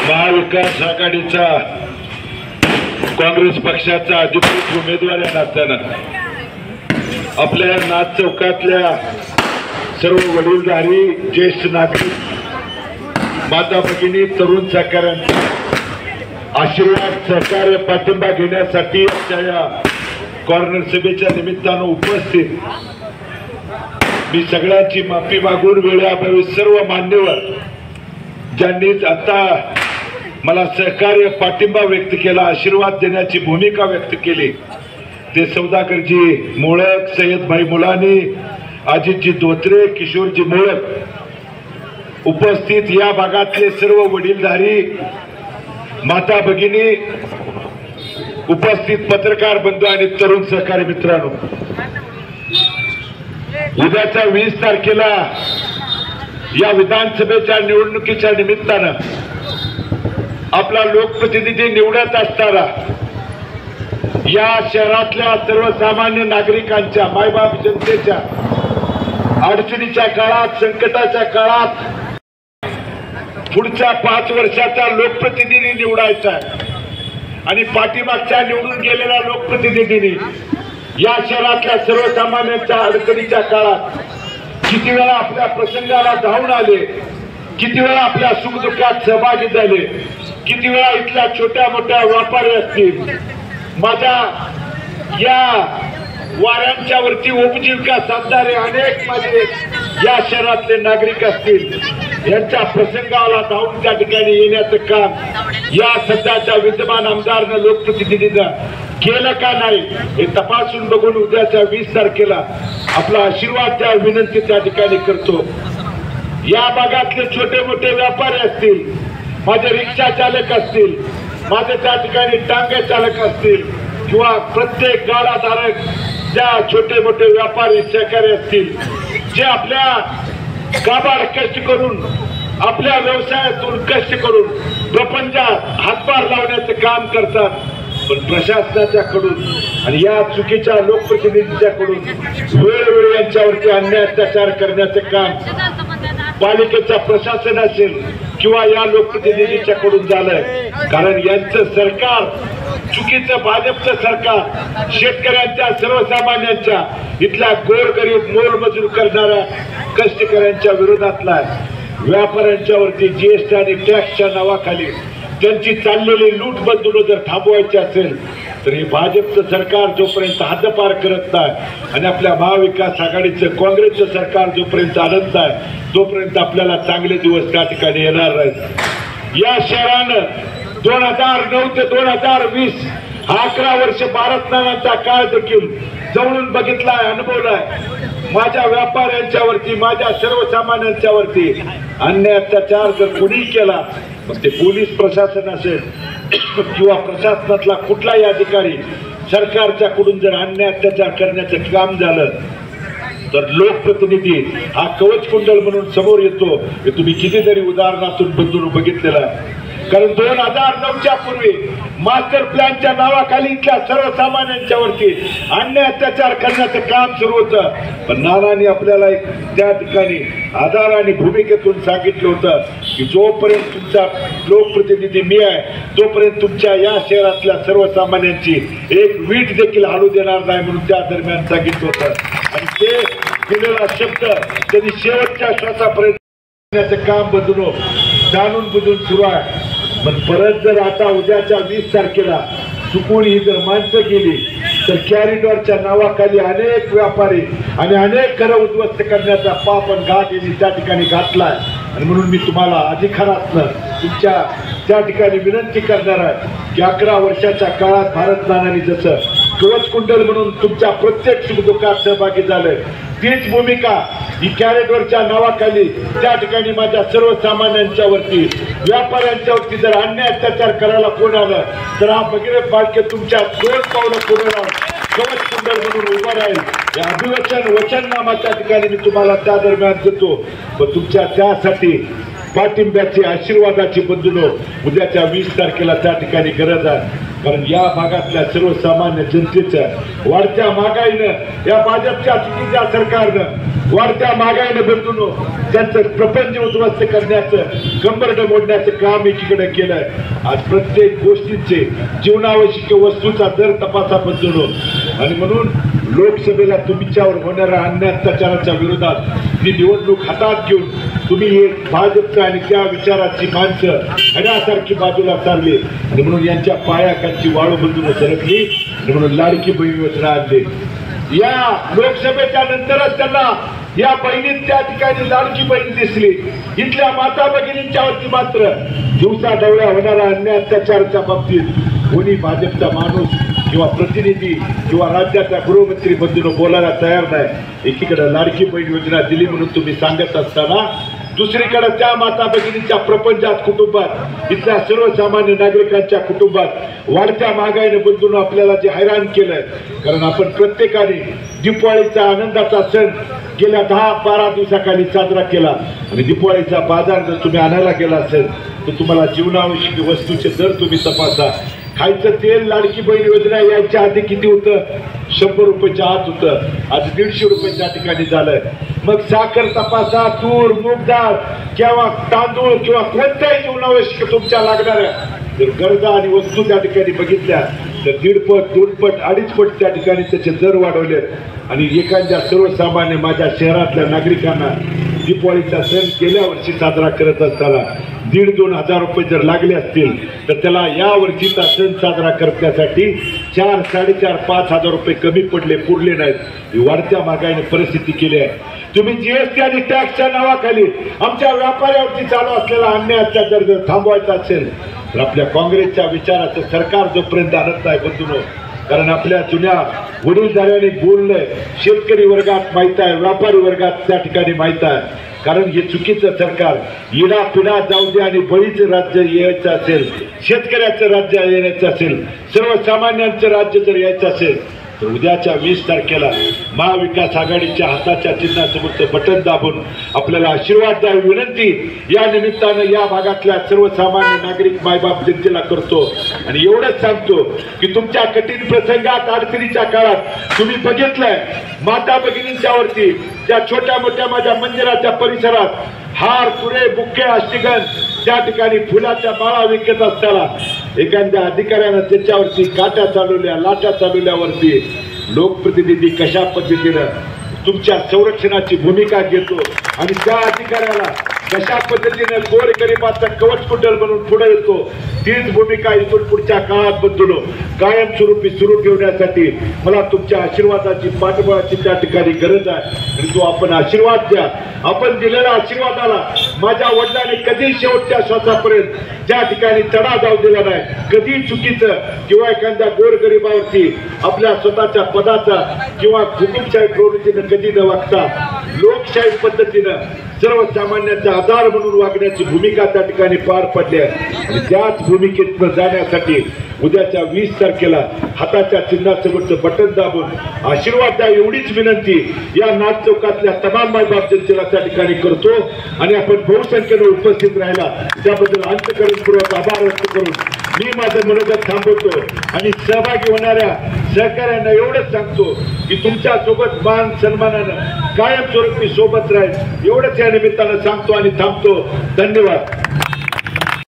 महाविकास आघाडीचा काँग्रेस पक्षाचा अधिकृत उमेदवार असताना आपल्या नाथ चौकातल्या सर्व वडीलधारी ज्येष्ठ नागरिक माता भगिनी तरुण सहकाऱ्यांचा आशीर्वाद सहकार्य पाठिंबा घेण्यासाठी आजच्या या कॉर्नर सभेच्या निमित्तानं उपस्थित मी सगळ्यांची माफी मागून वेळेअभावी सर्व मान्यवर ज्यांनी आता मला सहकार्य पाठिंबा व्यक्त केला आशीर्वाद देण्याची भूमिका व्यक्त केली ते सौदागरजी मोळक सय्यदभाई मुलानी अजितजी धोत्रे किशोरजी मोळक उपस्थित या भागातले सर्व वडीलधारी माता भगिनी उपस्थित पत्रकार बंधू आणि तरुण सहकारी मित्रांनो उद्याच्या 20 तारखेला या विधानसभेच्या निवडणुकीच्या निमित्तानं आपला लोकप्रतिनिधी निवडत असताना या शहरातल्या सर्वसामान्य नागरिकांच्या मायबाप जनतेच्या अडचणीच्या काळात संकटाच्या काळात पुढच्या 5 वर्षाचा लोकप्रतिनिधी निवडायचा आणि पाठीमागच्या निवडून गेलेल्या लोकप्रतिनिधींनी या शहरातल्या सर्वसामान्यांच्या अडचणीच्या काळात किती वेळा आपल्या प्रसंगाला धावून आले किती वेळा आपल्या सुखदुःखात सहभागी झाले किती वेळा इथल्या छोट्या मोठ्या व्यापारी असतील माझ्या या वाऱ्यांच्या वरती उपजीविका साधणारे अनेक माझे या शहरातले नागरिक असतील यांच्या प्रसंगाला धावून त्या ठिकाणी येण्याचं काम या सध्याच्या विद्यमान आमदारनं लोकप्रतिनिधीनं केलं का नाही हे तपासून बघून उद्याच्या 20 तारखेला आपला आशीर्वाद द्या विनंती त्या ठिकाणी करतो। या भागातले छोटे मोठे व्यापारी असतील माझे रिक्षा चालक असतील माझे त्या ठिकाणी टांगे चालक असतील किंवा प्रत्येक गाडाधारक ज्या छोटे मोठे व्यापारी सहकारी असतील जे आपल्या काबाड कष्ट करून आपल्या व्यवसायातून कष्ट करून प्रपंचात हातभार लावण्याचं काम करतात पण प्रशासनाच्या कडून आणि या चुकीच्या लोकप्रतिनिधींच्या कडून वेळोवेळी यांच्यावरती अन्याय अत्याचार करण्याचं काम पालिकेचा प्रशासन असेल किंवा या लोकप्रतिनिधीच्या कडून झालंय कारण यांचं सरकार चुकीचं भाजपचं सरकार शेतकऱ्यांच्या सर्वसामान्यांच्या इथल्या गोरगरीब मोलमजूर करणाऱ्या कष्टकऱ्यांच्या विरोधातला आहे व्यापाऱ्यांच्या वरती जीएसटी आणि टॅक्सच्या नावाखाली त्यांची चाललेली लूटबंदून जर थांबवायची असेल तर हे भाजपचं सरकार जोपर्यंत हद्दपार करत नाही आणि आपल्या महाविकास आघाडीचं काँग्रेसचं सरकार जोपर्यंत आणत नाही तोपर्यंत आपल्याला चांगले दिवस त्या ठिकाणी येणार नाहीत। या शहरानं 2009 ते 2020 हा 11 वर्ष भारतनानाचा काळ देखील जवळून बघितलाय अनुभवलाय माझ्या व्यापाऱ्यांच्यावरती माझ्या सर्वसामान्यांच्या वरती अन्याय अत्याचार जर कोणी केला मग ते पोलीस प्रशासन असेल किंवा प्रशासनातला कुठलाही अधिकारी सरकारच्या कडून जर अन्याय अत्याचार करण्याचं काम झालं तर लोकप्रतिनिधी हा कवच कुंडल म्हणून समोर येतो हे तुम्ही कितीतरी उदाहरणातून बंधून बघितलेलं आहे कारण 2009च्या पूर्वी मास्टर प्लॅनच्या नावाखाली इथल्या सर्वसामान्यांच्या वरती अन्याय अत्याचार करण्याचं काम सुरू होतं पण नानांनी आपल्याला एक त्या ठिकाणी आधार आणि भूमिकेतून सांगितलं होतं की जोपर्यंत तुमचा लोकप्रतिनिधी मी आहे तोपर्यंत तुमच्या या शहरातल्या सर्वसामान्यांची एक वीट देखील हलू देणार नाही म्हणून त्या दरम्यान सांगितलं होतं आणि ते दिलेला शब्द त्यांनी शेवटच्या श्वासापर्यंत काम बदलून जाणून बुजून सुरू आहे पण परत जर आता उद्याच्या 20 तारखेला चुकून ही जर माणसं गेली तर कॅरिडॉरच्या नावाखाली अनेक व्यापारी आणि अनेक घरं उद्ध्वस्त करण्याचा पाप आणि घाट यांनी त्या ठिकाणी घातलाय आणि म्हणून मी तुम्हाला अधिकारातनं तुमच्या त्या ठिकाणी विनंती करणार आहे की 11 वर्षाच्या काळात भारतनानांनी जसं कवच कुंडल म्हणून तुमच्या प्रत्येक सुखदुःखात सहभागी झालंय तीच भूमिका ही कॅरिडॉरच्या नावाखाली त्या ठिकाणी माझ्या सर्वसामान्यांच्या वरती व्यापाऱ्यांच्या वरती जर अन्याय अत्याचार करायला कोण आलं तर हा भगीरथ बाळके तुमच्या 2 पावलं पुढे राहून कवच कुंडल म्हणून उभं राहील या अभिवचन वचननामा त्या ठिकाणी मी तुम्हाला त्या दरम्यान देतो पण तुमच्या त्यासाठी पाठिंब्याची आशीर्वादाची बंधूनो उद्याच्या 20 तारखेला त्या ठिकाणी गरज आहे. कारण या भागातल्या सर्वसामान्य जनतेच्या वाढत्या महागाईनं या भाजपच्या चुकीच्या सरकारनं वाढत्या महागाईनं बंधूनो त्यांचं प्रपंच उद्ध्वस्त करण्याचं कंबरडं मोडण्याचं काम एकीकडे केलंय. आज प्रत्येक गोष्टीचे जीवनावश्यक वस्तूचा दर तपासा बंधूनो. आणि म्हणून लोकसभेला तुमच्यावर होणाऱ्या अन्याय अत्याचाराच्या विरोधात ही निवडणूक हातात घेऊन तुम्ही हे भाजपचं आणि त्या विचाराची माणसं हण्यासारखी बाजूला चालली आणि म्हणून यांच्या पायाखालची वाळू बंधून सरकली आणि म्हणून लाडकी बहीण योजना आणली. या लोकसभेच्या नंतरच त्यांना या बहिणीत त्या ठिकाणी लाडकी बहीण दिसली. इथल्या माता भगिनींच्या वरती मात्र दिवसा डवळ्या होणारा अन्याय अत्याचाराच्या बाबतीत कोणी भाजपचा माणूस किंवा प्रतिनिधी किंवा राज्याचा गृहमंत्री बंधून बोलायला तयार नाही. एकीकडे लाडकी बहीण योजना दिली म्हणून तुम्ही सांगत असताना दुसरीकडे त्या माता भगिनींच्या प्रपंचात कुटुंबात इथल्या सर्वसामान्य नागरिकांच्या कुटुंबात वाढत्या महागाईने बंधून आपल्याला जे हैराण केलंय. कारण आपण प्रत्येकाने दिवाळीचा आनंदाचा सण गेल्या 10-12 दिवसाखाली साजरा केला आणि दिवाळीचा बाजार जर तुम्ही आणायला गेला असेल तर तुम्हाला जीवनावश्यक वस्तूचे दर तुम्ही तपासा. खायचं तेल लाडकी बहीण योजना यायच्या आधी किती होतं? 100 रुपयाच्या आत होतं. आज 150 रुपयाच्या ठिकाणी झालंय. मग साखर तपासा, तूर, मूग डाळ किंवा तांदूळ किंवा कोणत्याही जीवनावश्यक तुमच्या लागणाऱ्या जर गरजा आणि वस्तू त्या ठिकाणी बघितल्या तर 1.5 पट 2 पट 2.5 पट त्या ठिकाणी त्याचे दर वाढवले. आणि एखाद्या सर्वसामान्य माझ्या शहरातल्या नागरिकांना दिवाळीचा सण गेल्या वर्षी साजरा करत असताना 1,500-2 हजार रुपये जर लागले असतील तर त्याला या वर्षीचा सण साजरा करण्यासाठी 4-4.5-5 हजार रुपये कमी पडले, पुरले नाहीत. ही वाढत्या महागाईने परिस्थिती केली आहे. तुम्ही जीएसटी आणि टॅक्सच्या नावाखाली आमच्या व्यापाऱ्यावरती चालू असलेला अन्याय अत्याचार जर थांबवायचा असेल तर आपल्या काँग्रेसच्या विचाराचं सरकार जोपर्यंत आणत नाही बंधूंनो. कारण आपल्या जुन्या वडीलधाऱ्याने बोललंय, शेतकरी वर्गात माहीत आहे, व्यापारी वर्गात त्या ठिकाणी माहीत आहे. कारण हे चुकीचं सरकार इडा पिढा जाऊ दे आणि बळीचं राज्य यायचं असेल, शेतकऱ्याचं राज्य यायचं असेल, सर्वसामान्यांचं राज्य जर यायचं असेल तर उद्याच्या 20 तारखेला महाविकास आघाडीच्या हाताच्या चिन्हासमोरचं बटन दाबून आपल्याला आशीर्वाद द्यावी विनंती या निमित्तानं या भागातल्या सर्वसामान्य नागरिक मायबाप जनतेला करतो. आणि एवढंच सांगतो की तुमच्या कठीण प्रसंगात अडचणीच्या काळात तुम्ही बघितलंय माता भगिनींच्या वरती त्या छोट्या मोठ्या माझ्या मंदिराच्या परिसरात हार, तुरे, बुक्के, अष्टगंध त्या ठिकाणी फुलाच्या माळा विकत असताना एखाद्या अधिकाऱ्यानं त्याच्यावरती काट्या चालवल्या, लाटा चालवल्यावरती लोकप्रतिनिधी कशा पद्धतीनं तुमच्या संरक्षणाची भूमिका घेतो आणि त्या अधिकाऱ्याला कशा पद्धतीने गोरगरिबाचा कवच कुंडल म्हणून पुढे येतो, तीच भूमिका इथून पुढच्या काळात बदलून कायमस्वरूपी सुरू ठेवण्यासाठी मला तुमच्या आशीर्वादाची, पाठबळाची त्या ठिकाणी गरज आहे. आणि तो आपण आशीर्वाद द्या. आपण दिलेल्या आशीर्वादाला माझ्या वडिलांनी कधी शेवटच्या श्वासापर्यंत त्या ठिकाणी तडा जाऊ दिला नाही. कधी चुकीचं किंवा एखाद्या गोरगरिबावरती आपल्या स्वतःच्या पदाचा किंवा हुकुमशाही प्रवृत्तीनं कधी न वागता लोकशाही पद्धतीनं सर्वसामान्यांचा आधार म्हणून वागण्याची भूमिका त्या ठिकाणी पार पडली आहे. आणि त्याच भूमिकेत जाण्यासाठी उद्याच्या 20 तारखेला हाताच्या चिन्हासमोरचं बटन दाबून आशीर्वाद द्या एवढीच विनंती या नाथ चौकातल्या तमाम मायबाप जनतेला त्या ठिकाणी करतो. आणि आपण बहुसंख्येनं उपस्थित राहिला त्याबद्दल अंतःकरणपूर्वक आभार व्यक्त करून मी माझं मनोगत थांबवतो. आणि सहभागी होणाऱ्या सहकाऱ्यांना एवढंच सांगतो की तुमच्या सोबत मान सन्मानानं कायमस्वरूपी सोबत राहील एवढंच या निमित्तानं सांगतो आणि थांबतो. धन्यवाद.